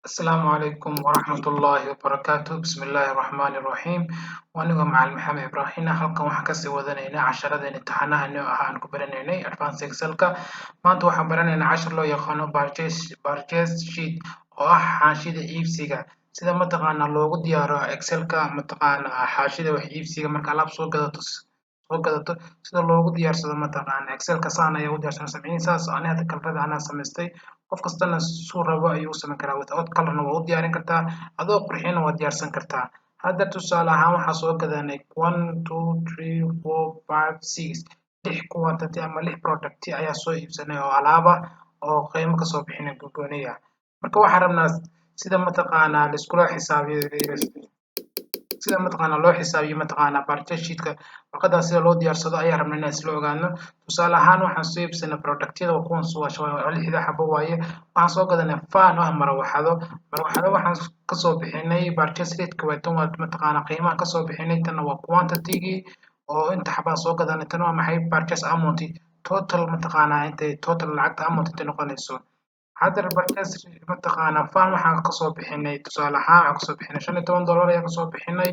السلام عليكم ورحمة الله وبركاته بسم الله الرحمن الرحيم وأنا مع محمد إبراهيم halkan waxaan kasii wadanaynaa casharadeen imtixaanaha nooc ah aan ku baranaynay advanced excelka maanta waxaan baranaynaa cashar loo yaqaano purchase sheet oo ah xaashida iibsiga sida mataqaana loogu diyaaro excelka mataqaana xaashida wax iibsiga marka alaab soo gadato sida loogu diyaarsado mataqaana excelka saan ayaa u diyaarsan sameynaysaas ani hadda kalrada anaa samaystay qof kastana suu rabo ayuu u samayn karaa without colorna waa u diyaarin kartaa adoo qurxina waa diyaarsan kartaa hadda tusaale ahaan waxaa soo gadanay 1 2 3 4 5 6 quantity ama 6 product ayaa soo iibsanay oo alaaba oo qiimo ka soo bixinay gogooniya marka waxaan rabnaa sida mataqaana la iskula xisaabiyo loo xisaabiyo mataqaana purchase sheetka warqada sida loo diyaarsado ayaa rabnaa inaan isla ogaano tusaale ahaan waxaan soo iibsanay productyada waa kuwan soo lixda xabo waaye waxaan soo gadanay fan ah marawaxado waxaan ka soo bixinay purchase rate waa tan mataqaana qiimaha ka soo bixinay tan waa quantity oo inta xabaa soo gadanay tan waa maxay purchase amount total mataqaana inta total lacagta amount inta noqonayso hadda purchase mataqaana fan waxaan ka soo bixinay tusaale ahaan waxaan ka soo bixinay $15 ayaa ka soo bixinay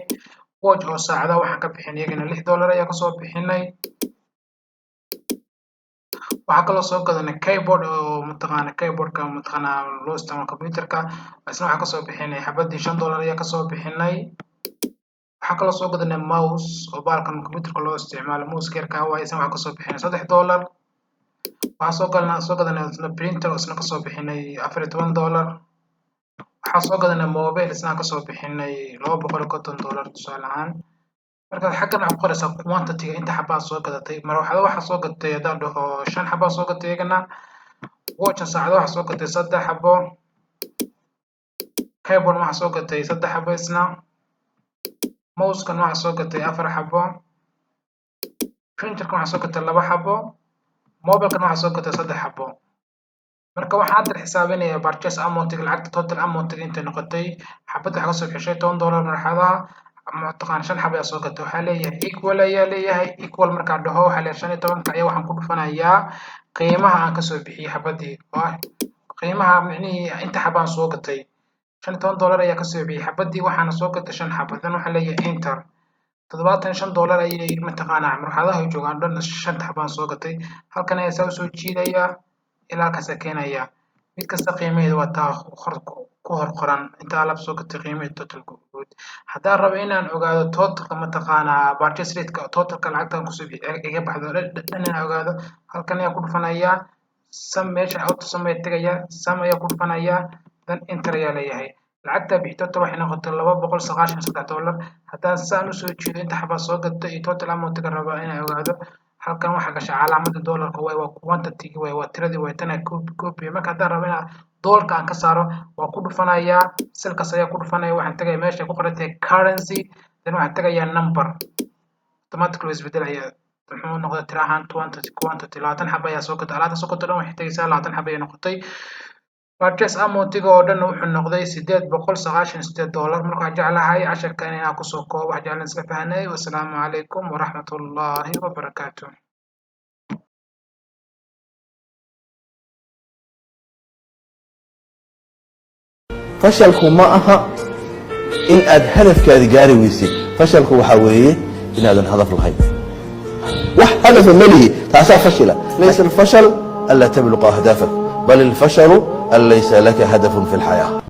watch oo saacada waxaan ka bixinay iyagana $6 ayaa ka soo bixinay waxaa kaloo soo gadanay keyboard oo keyboardka loo isticmaalo computerka isna waxaan ka soo bixinay xabadii $5 ayaa ka soo bixinay waxaa kaloo soo gadanay mouse oo baalkan computerka loo isticmaalo mouse gearka waaye isna waxaan ka soo bixinay $3 waxaan soo gadanay printer isna ka soo bixinay $14 waxaan soo gadanay mobile isna ka soo bixinay $250 tusaale ahaan markaad xaggan waxaad ku qoraysaa quantity-ga inta xabaa soo gadatay marawaxado waxaa soo gatay haddaan dhaho 5 xabaa soo gatay iyagana watch saacado waxaa soo gatay 3 xabo keyboard waxaa soo gatay 3 xabo isna mouse-kan waxaa soo gatay 4 xabo printer-kan waxaa soo gatay 2 xabo mobile-kan waxaa soo gatay 3 xabo marka waxaan hadda xisaabinayaa purchase amount lacagta total amount inta noqotay xabada waxaa ka soo bixishay $10 marawaxadaha mataqaan 5 xabo ayaa soo gatay waxaa leeyahay equal markaan dhaho waxaa leeyahay 15 ayaa waxaan ku dhufanayaa qiimaha aan ka soo bixiyay xabadii oo qiimaha micnihii inta xabaan soo gatay $15 ayaa ka soo bixiyay xabadii waxaana soo gatay 5 xabo tan waxaa leeyahay enter $75 ayay mataqaana marawaxadaha joogaan dhan 5 xabaan soo gatay halkan ayaa saa soo jiidaya ilaa ka sakeynaya mid kasta qiimaheedu waa taa ku hor qoran inta alaab soo gatay qiimaheedu totalka guud haddaan rabo inaan ogaado totalka mataqaana purchase rate-ka totalka lacagtan kusoo iga baxdo dhan inaan ogaado halkan ayaa ku dhufanaya sum meesha auto sum ayaa tegaya sum ayaa ku dhufanaya dan enter ayaa leeyahay lacagta bixi total waxay noqotay $293 haddaan saan usoo jeedo inta xabaa soo gatay iyo total amount-ga rabo inaan ogaado halkan waxaa gashay calaamada dollarka waa quantity waa tiradii waa tan copy marka haddaan rabo inaan dollarka aan ka saaro waa ku dhufanayaa selkaas ayaa ku dhufanaya waxaan tagayaa meesha ku qoran tahay currency dan waxaan tagayaa number automatically isbedelaya wuxuu noqday tira ahaan quantity 20 xabo ayaa soo gatay alaabta soo gatay dhan waxay tagaysaa 20 xabo ayay noqotay purchase amount-ga oo dhan wuxuu noqday $898 marka waxaan jeclahay casharka inaan ku soo koobo waxaan jeclaan iska fahanay wassalaamu calaykum waraxmatullaahi wabarakaatuh fashalku ma aha in aad hadafkaadi gaari weysid fashalku waxa weeye inaadan hadaf lahayn wax hadafa malihi taasaa fashila laysa alfashal alla tabluqa ahdafak bal alfashalu an laysa laka hadafun fi lxayaa